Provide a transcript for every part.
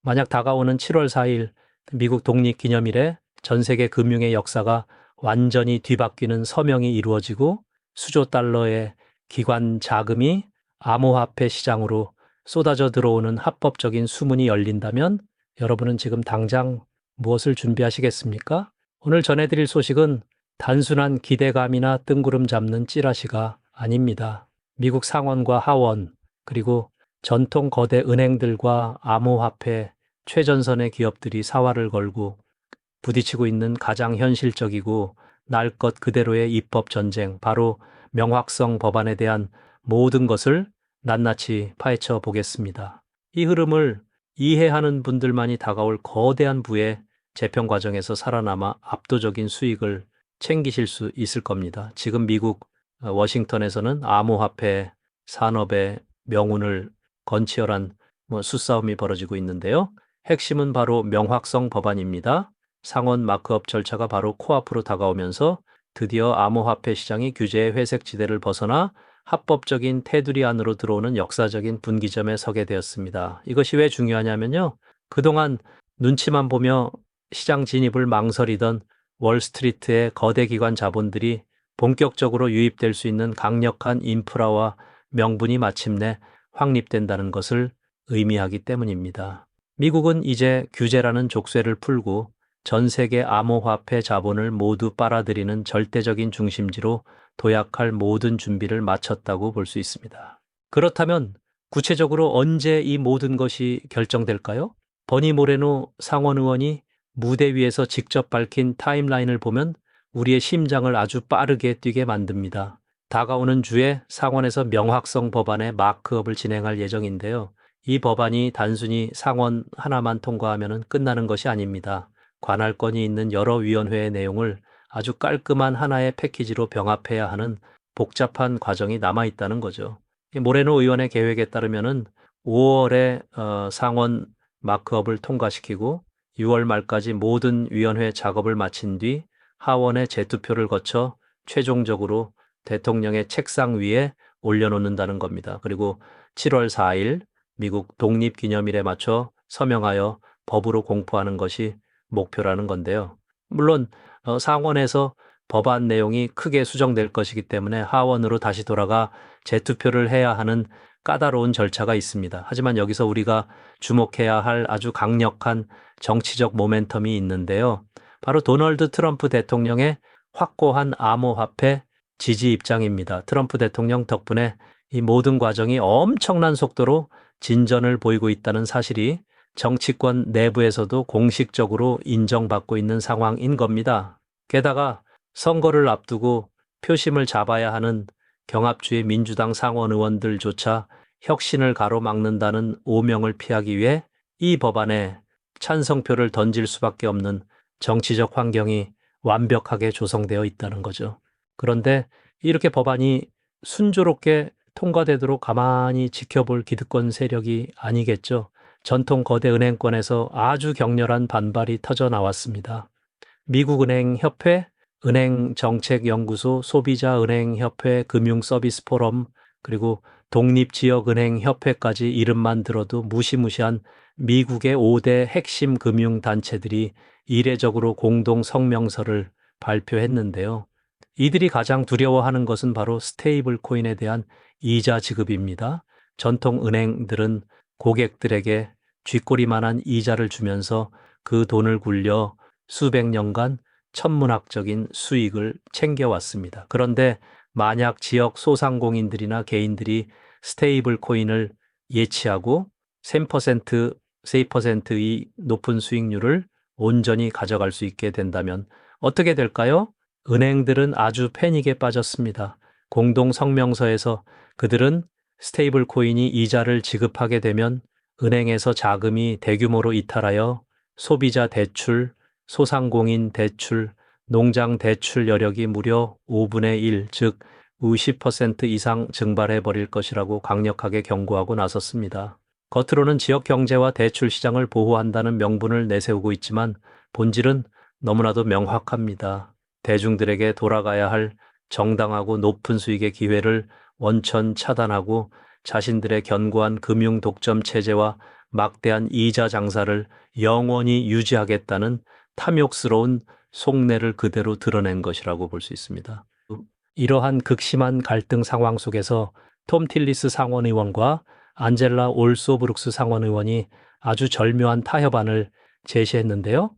만약 다가오는 7월 4일 미국 독립기념일에 전 세계 금융의 역사가 완전히 뒤바뀌는 서명이 이루어지고 수조 달러의 기관 자금이 암호화폐 시장으로 쏟아져 들어오는 합법적인 수문이 열린다면 여러분은 지금 당장 무엇을 준비하시겠습니까? 오늘 전해드릴 소식은 단순한 기대감이나 뜬구름 잡는 찌라시가 아닙니다. 미국 상원과 하원, 그리고 전통 거대 은행들과 암호화폐 최전선의 기업들이 사활을 걸고 부딪히고 있는 가장 현실적이고 날 것 그대로의 입법 전쟁, 바로 명확성 법안에 대한 모든 것을 낱낱이 파헤쳐 보겠습니다. 이 흐름을 이해하는 분들만이 다가올 거대한 부의 재편 과정에서 살아남아 압도적인 수익을 챙기실 수 있을 겁니다. 지금 미국 워싱턴에서는 암호화폐 산업의 명운을 건 치열한 수싸움이 벌어지고 있는데요. 핵심은 바로 명확성 법안입니다. 상원 마크업 절차가 바로 코앞으로 다가오면서 드디어 암호화폐 시장이 규제의 회색 지대를 벗어나 합법적인 테두리 안으로 들어오는 역사적인 분기점에 서게 되었습니다. 이것이 왜 중요하냐면요. 그동안 눈치만 보며 시장 진입을 망설이던 월스트리트의 거대 기관 자본들이 본격적으로 유입될 수 있는 강력한 인프라와 명분이 마침내 확립된다는 것을 의미하기 때문입니다. 미국은 이제 규제라는 족쇄를 풀고 전 세계 암호화폐 자본을 모두 빨아들이는 절대적인 중심지로 도약할 모든 준비를 마쳤다고 볼 수 있습니다. 그렇다면 구체적으로 언제 이 모든 것이 결정될까요? 버니 모레노 상원 의원이 무대 위에서 직접 밝힌 타임라인을 보면 우리의 심장을 아주 빠르게 뛰게 만듭니다. 다가오는 주에 상원에서 명확성 법안의 마크업을 진행할 예정인데요. 이 법안이 단순히 상원 하나만 통과하면 끝나는 것이 아닙니다. 관할권이 있는 여러 위원회의 내용을 아주 깔끔한 하나의 패키지로 병합해야 하는 복잡한 과정이 남아있다는 거죠. 모레노 의원의 계획에 따르면 5월에 상원 마크업을 통과시키고 6월 말까지 모든 위원회 작업을 마친 뒤 하원의 재투표를 거쳐 최종적으로 대통령의 책상 위에 올려놓는다는 겁니다. 그리고 7월 4일 미국 독립기념일에 맞춰 서명하여 법으로 공포하는 것이 목표라는 건데요. 물론 상원에서 법안 내용이 크게 수정될 것이기 때문에 하원으로 다시 돌아가 재투표를 해야 하는 까다로운 절차가 있습니다. 하지만 여기서 우리가 주목해야 할 아주 강력한 정치적 모멘텀이 있는데요. 바로 도널드 트럼프 대통령의 확고한 암호화폐 지지 입장입니다. 트럼프 대통령 덕분에 이 모든 과정이 엄청난 속도로 진전을 보이고 있다는 사실이 정치권 내부에서도 공식적으로 인정받고 있는 상황인 겁니다. 게다가 선거를 앞두고 표심을 잡아야 하는 경합주의 민주당 상원 의원들조차 혁신을 가로막는다는 오명을 피하기 위해 이 법안에 찬성표를 던질 수밖에 없는 정치적 환경이 완벽하게 조성되어 있다는 거죠. 그런데 이렇게 법안이 순조롭게 통과되도록 가만히 지켜볼 기득권 세력이 아니겠죠. 전통 거대 은행권에서 아주 격렬한 반발이 터져 나왔습니다. 미국은행협회, 은행정책연구소, 소비자은행협회, 금융서비스포럼, 그리고 독립지역은행협회까지 이름만 들어도 무시무시한 미국의 5대 핵심 금융단체들이 이례적으로 공동 성명서를 발표했는데요. 이들이 가장 두려워하는 것은 바로 스테이블 코인에 대한 이자 지급입니다. 전통 은행들은 고객들에게 쥐꼬리만한 이자를 주면서 그 돈을 굴려 수백 년간 천문학적인 수익을 챙겨왔습니다. 그런데 만약 지역 소상공인들이나 개인들이 스테이블 코인을 예치하고 3%의 높은 수익률을 온전히 가져갈 수 있게 된다면 어떻게 될까요? 은행들은 아주 패닉에 빠졌습니다. 공동 성명서에서 그들은 스테이블 코인이 이자를 지급하게 되면 은행에서 자금이 대규모로 이탈하여 소비자 대출, 소상공인 대출, 농장 대출 여력이 무려 5분의 1, 즉 50% 이상 증발해 버릴 것이라고 강력하게 경고하고 나섰습니다. 겉으로는 지역 경제와 대출 시장을 보호한다는 명분을 내세우고 있지만 본질은 너무나도 명확합니다. 대중들에게 돌아가야 할 정당하고 높은 수익의 기회를 원천 차단하고 자신들의 견고한 금융 독점 체제와 막대한 이자 장사를 영원히 유지하겠다는 탐욕스러운 속내를 그대로 드러낸 것이라고 볼 수 있습니다. 이러한 극심한 갈등 상황 속에서 톰 틸리스 상원의원과 안젤라 올소브룩스 상원의원이 아주 절묘한 타협안을 제시했는데요.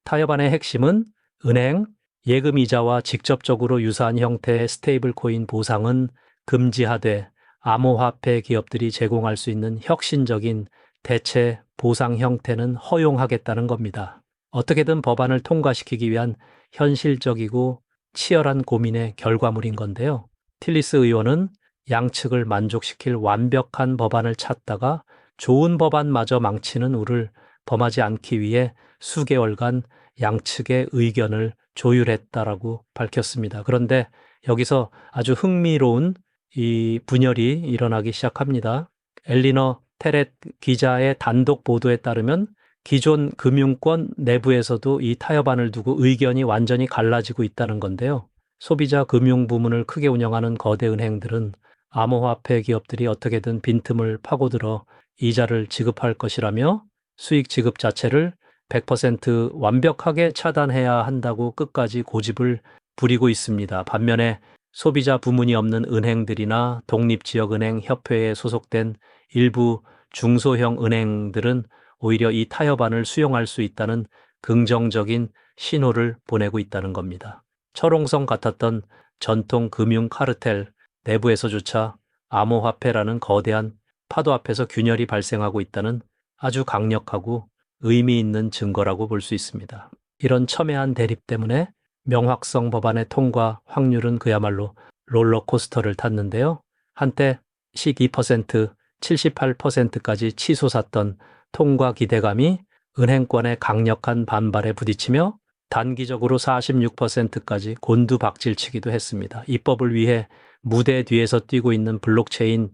타협안의 핵심은 은행, 예금이자와 직접적으로 유사한 형태의 스테이블 코인 보상은 금지하되 암호화폐 기업들이 제공할 수 있는 혁신적인 대체 보상 형태는 허용하겠다는 겁니다. 어떻게든 법안을 통과시키기 위한 현실적이고 치열한 고민의 결과물인 건데요. 틸리스 의원은 양측을 만족시킬 완벽한 법안을 찾다가 좋은 법안마저 망치는 우를 범하지 않기 위해 수개월간 양측의 의견을 조율했다라고 밝혔습니다. 그런데 여기서 아주 흥미로운 이 분열이 일어나기 시작합니다. 엘리너 테렛 기자의 단독 보도에 따르면 기존 금융권 내부에서도 이 타협안을 두고 의견이 완전히 갈라지고 있다는 건데요. 소비자 금융 부문을 크게 운영하는 거대 은행들은 암호화폐 기업들이 어떻게든 빈틈을 파고들어 이자를 지급할 것이라며 수익 지급 자체를 100% 완벽하게 차단해야 한다고 끝까지 고집을 부리고 있습니다. 반면에 소비자 부문이 없는 은행들이나 독립지역은행 협회에 소속된 일부 중소형 은행들은 오히려 이 타협안을 수용할 수 있다는 긍정적인 신호를 보내고 있다는 겁니다. 철옹성 같았던 전통 금융 카르텔 내부에서조차 암호화폐라는 거대한 파도 앞에서 균열이 발생하고 있다는 아주 강력하고 의미 있는 증거라고 볼 수 있습니다. 이런 첨예한 대립 때문에 명확성 법안의 통과 확률은 그야말로 롤러코스터를 탔는데요. 한때 12%, 78%까지 치솟았던 통과 기대감이 은행권의 강력한 반발에 부딪히며 단기적으로 46%까지 곤두박질치기도 했습니다. 입법을 위해 무대 뒤에서 뛰고 있는 블록체인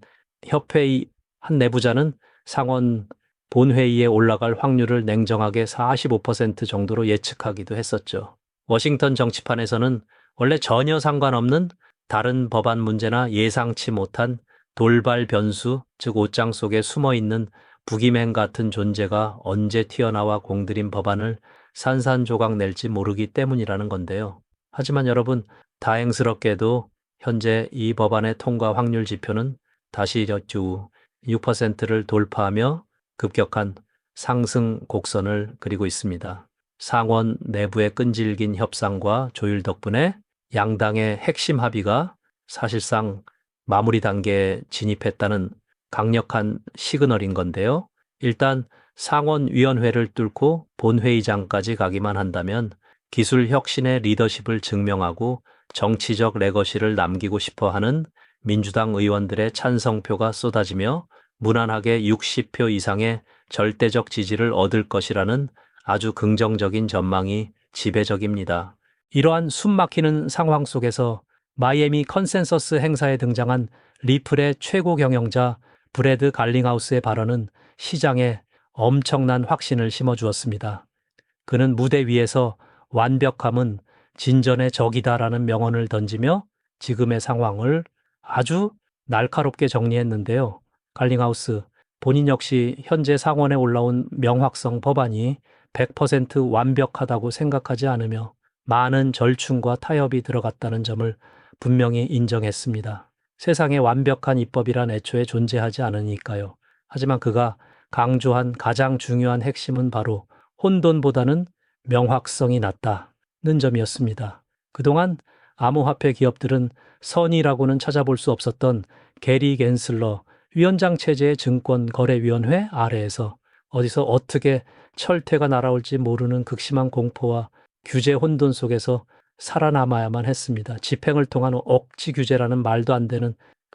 협회의 한 내부자는 상원 본회의에 올라갈 확률을 냉정하게 45% 정도로 예측하기도 했었죠. 워싱턴 정치판에서는 원래 전혀 상관없는 다른 법안 문제나 예상치 못한 돌발 변수, 즉 옷장 속에 숨어있는 부기맨 같은 존재가 언제 튀어나와 공들인 법안을 산산조각 낼지 모르기 때문이라는 건데요. 하지만 여러분, 다행스럽게도 현재 이 법안의 통과 확률 지표는 다시 6%를 돌파하며 급격한 상승 곡선을 그리고 있습니다. 상원 내부의 끈질긴 협상과 조율 덕분에 양당의 핵심 합의가 사실상 마무리 단계에 진입했다는 강력한 시그널인 건데요. 일단 상원위원회를 뚫고 본회의장까지 가기만 한다면 기술 혁신의 리더십을 증명하고 정치적 레거시를 남기고 싶어하는 민주당 의원들의 찬성표가 쏟아지며 무난하게 60표 이상의 절대적 지지를 얻을 것이라는 아주 긍정적인 전망이 지배적입니다. 이러한 숨막히는 상황 속에서 마이애미 컨센서스 행사에 등장한 리플의 최고 경영자 브래드 갈링하우스의 발언은 시장에 엄청난 확신을 심어주었습니다. 그는 무대 위에서 완벽함은 진전의 적이다라는 명언을 던지며 지금의 상황을 아주 날카롭게 정리했는데요. 갈링하우스 본인 역시 현재 상원에 올라온 명확성 법안이 100% 완벽하다고 생각하지 않으며 많은 절충과 타협이 들어갔다는 점을 분명히 인정했습니다. 세상에 완벽한 입법이란 애초에 존재하지 않으니까요. 하지만 그가 강조한 가장 중요한 핵심은 바로 혼돈보다는 명확성이 낫다는 점이었습니다. 그동안 암호화폐 기업들은 선이라고는 찾아볼 수 없었던 게리 겐슬러 위원장 체제의 증권거래위원회 아래에서 어디서 어떻게 철퇴가 날아올지 모르는 극심한 공포와 규제 혼돈 속에서 살아남아야만 했습니다. 집행을 통한 억지 규제라는 말도 안 되는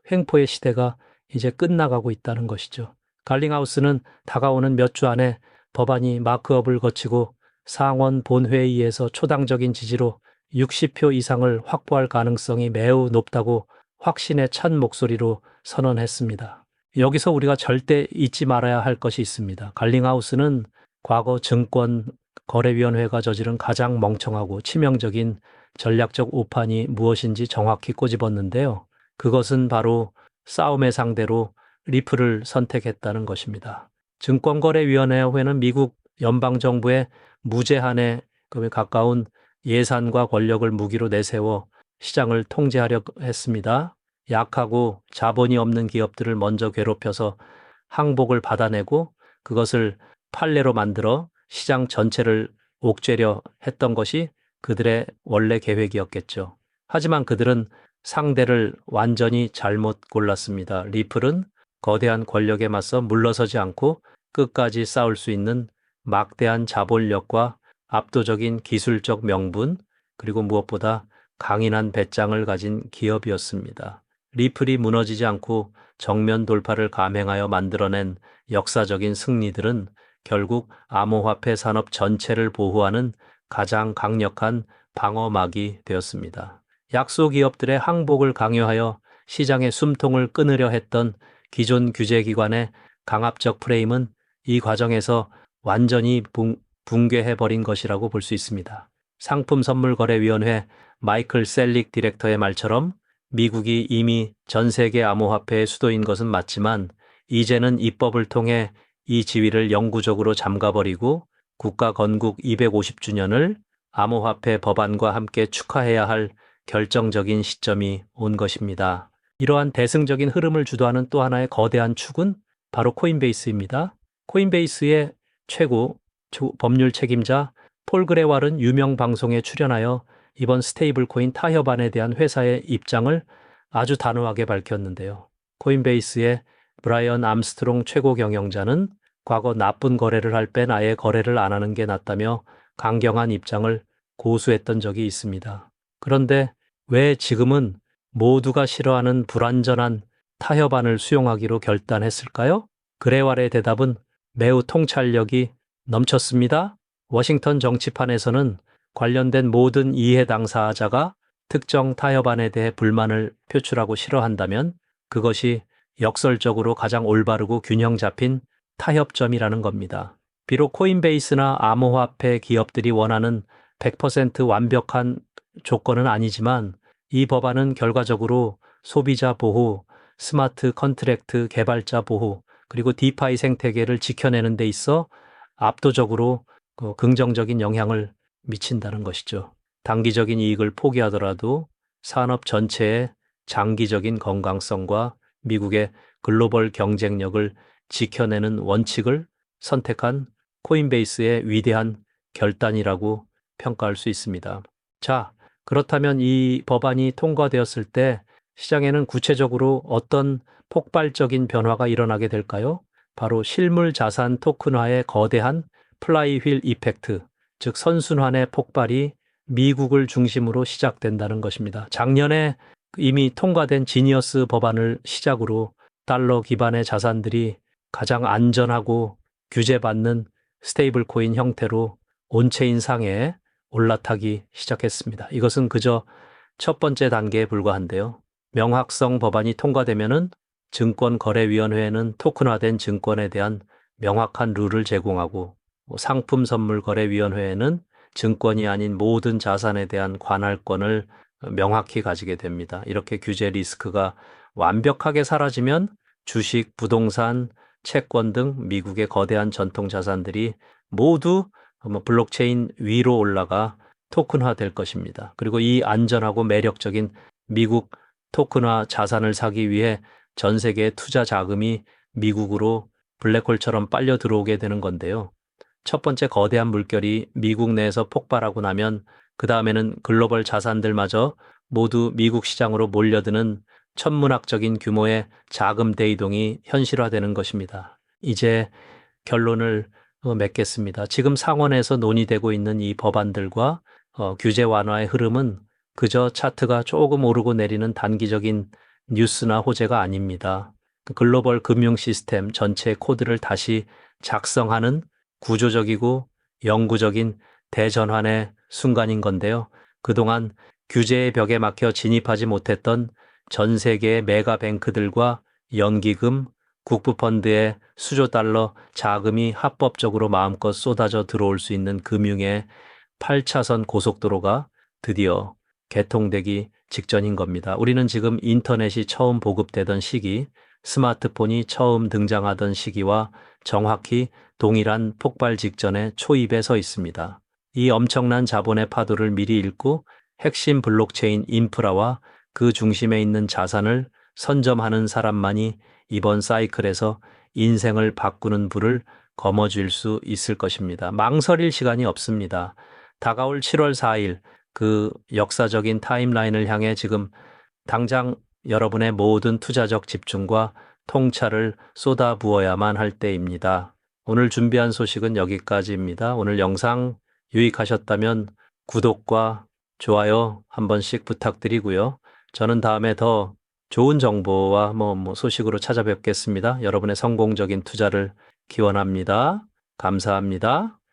횡포의 시대가 이제 끝나가고 있다는 것이죠. 갈링하우스는 다가오는 몇 주 안에 법안이 마크업을 거치고 상원 본회의에서 초당적인 지지로 60표 이상을 확보할 가능성이 매우 높다고 확신에 찬 목소리로 선언했습니다. 여기서 우리가 절대 잊지 말아야 할 것이 있습니다. 갈링하우스는 과거 증권거래위원회가 저지른 가장 멍청하고 치명적인 전략적 오판이 무엇인지 정확히 꼬집었는데요. 그것은 바로 싸움의 상대로 리플을 선택했다는 것입니다. 증권거래위원회는 미국 연방정부의 무제한에 가까운 예산과 권력을 무기로 내세워 시장을 통제하려 했습니다. 약하고 자본이 없는 기업들을 먼저 괴롭혀서 항복을 받아내고 그것을 판례로 만들어 시장 전체를 옥죄려 했던 것이 그들의 원래 계획이었겠죠. 하지만 그들은 상대를 완전히 잘못 골랐습니다. 리플은 거대한 권력에 맞서 물러서지 않고 끝까지 싸울 수 있는 막대한 자본력과 압도적인 기술적 명분, 그리고 무엇보다 강인한 배짱을 가진 기업이었습니다. 리플이 무너지지 않고 정면 돌파를 감행하여 만들어낸 역사적인 승리들은 결국 암호화폐 산업 전체를 보호하는 가장 강력한 방어막이 되었습니다. 약소 기업들의 항복을 강요하여 시장의 숨통을 끊으려 했던 기존 규제기관의 강압적 프레임은 이 과정에서 완전히 붕괴해버린 것이라고 볼 수 있습니다. 상품선물거래위원회 마이클 셀릭 디렉터의 말처럼 미국이 이미 전 세계 암호화폐의 수도인 것은 맞지만 이제는 입법을 통해 이 지위를 영구적으로 잠가버리고 국가 건국 250주년을 암호화폐 법안과 함께 축하해야 할 결정적인 시점이 온 것입니다. 이러한 대승적인 흐름을 주도하는 또 하나의 거대한 축은 바로 코인베이스입니다. 코인베이스의 최고 법률 책임자 폴 그레왈은 유명 방송에 출연하여 이번 스테이블 코인 타협안에 대한 회사의 입장을 아주 단호하게 밝혔는데요. 코인베이스의 브라이언 암스트롱 최고 경영자는 과거 나쁜 거래를 할 뺀 아예 거래를 안 하는 게 낫다며 강경한 입장을 고수했던 적이 있습니다. 그런데 왜 지금은 모두가 싫어하는 불완전한 타협안을 수용하기로 결단했을까요? 그레왈의 대답은 매우 통찰력이 넘쳤습니다. 워싱턴 정치판에서는 관련된 모든 이해 당사자가 특정 타협안에 대해 불만을 표출하고 싫어한다면 그것이 역설적으로 가장 올바르고 균형 잡힌 타협점이라는 겁니다. 비록 코인베이스나 암호화폐 기업들이 원하는 100% 완벽한 조건은 아니지만 이 법안은 결과적으로 소비자 보호, 스마트 컨트랙트 개발자 보호, 그리고 디파이 생태계를 지켜내는 데 있어 압도적으로 긍정적인 영향을 미친다는 것이죠. 단기적인 이익을 포기하더라도 산업 전체의 장기적인 건강성과 미국의 글로벌 경쟁력을 지켜내는 원칙을 선택한 코인베이스의 위대한 결단이라고 평가할 수 있습니다. 자, 그렇다면 이 법안이 통과되었을 때 시장에는 구체적으로 어떤 폭발적인 변화가 일어나게 될까요? 바로 실물 자산 토큰화의 거대한 플라이휠 이펙트, 즉 선순환의 폭발이 미국을 중심으로 시작된다는 것입니다. 작년에 이미 통과된 지니어스 법안을 시작으로 달러 기반의 자산들이 가장 안전하고 규제받는 스테이블 코인 형태로 온체인 상에 올라타기 시작했습니다. 이것은 그저 첫 번째 단계에 불과한데요. 명확성 법안이 통과되면은 증권거래위원회는 토큰화된 증권에 대한 명확한 룰을 제공하고 상품선물거래위원회에는 증권이 아닌 모든 자산에 대한 관할권을 명확히 가지게 됩니다. 이렇게 규제 리스크가 완벽하게 사라지면 주식, 부동산, 채권 등 미국의 거대한 전통 자산들이 모두 블록체인 위로 올라가 토큰화 될 것입니다. 그리고 이 안전하고 매력적인 미국 토큰화 자산을 사기 위해 전 세계의 투자 자금이 미국으로 블랙홀처럼 빨려 들어오게 되는 건데요. 첫 번째 거대한 물결이 미국 내에서 폭발하고 나면 그 다음에는 글로벌 자산들마저 모두 미국 시장으로 몰려드는 천문학적인 규모의 자금 대이동이 현실화되는 것입니다. 이제 결론을 맺겠습니다. 지금 상원에서 논의되고 있는 이 법안들과 규제 완화의 흐름은 그저 차트가 조금 오르고 내리는 단기적인 뉴스나 호재가 아닙니다. 글로벌 금융 시스템 전체의 코드를 다시 작성하는 구조적이고 영구적인 대전환의 순간인 건데요. 그동안 규제의 벽에 막혀 진입하지 못했던 전 세계의 메가뱅크들과 연기금, 국부펀드의 수조 달러 자금이 합법적으로 마음껏 쏟아져 들어올 수 있는 금융의 8차선 고속도로가 드디어 개통되기 직전인 겁니다. 우리는 지금 인터넷이 처음 보급되던 시기, 스마트폰이 처음 등장하던 시기와 정확히 동일한 폭발 직전의 초입에 서 있습니다. 이 엄청난 자본의 파도를 미리 읽고 핵심 블록체인 인프라와 그 중심에 있는 자산을 선점하는 사람만이 이번 사이클에서 인생을 바꾸는 불을 거머쥘 수 있을 것입니다. 망설일 시간이 없습니다. 다가올 7월 4일 그 역사적인 타임라인을 향해 지금 당장 여러분의 모든 투자적 집중과 통찰을 쏟아부어야만 할 때입니다. 오늘 준비한 소식은 여기까지입니다. 오늘 영상 유익하셨다면 구독과 좋아요 한 번씩 부탁드리고요. 저는 다음에 더 좋은 정보와 소식으로 찾아뵙겠습니다. 여러분의 성공적인 투자를 기원합니다. 감사합니다.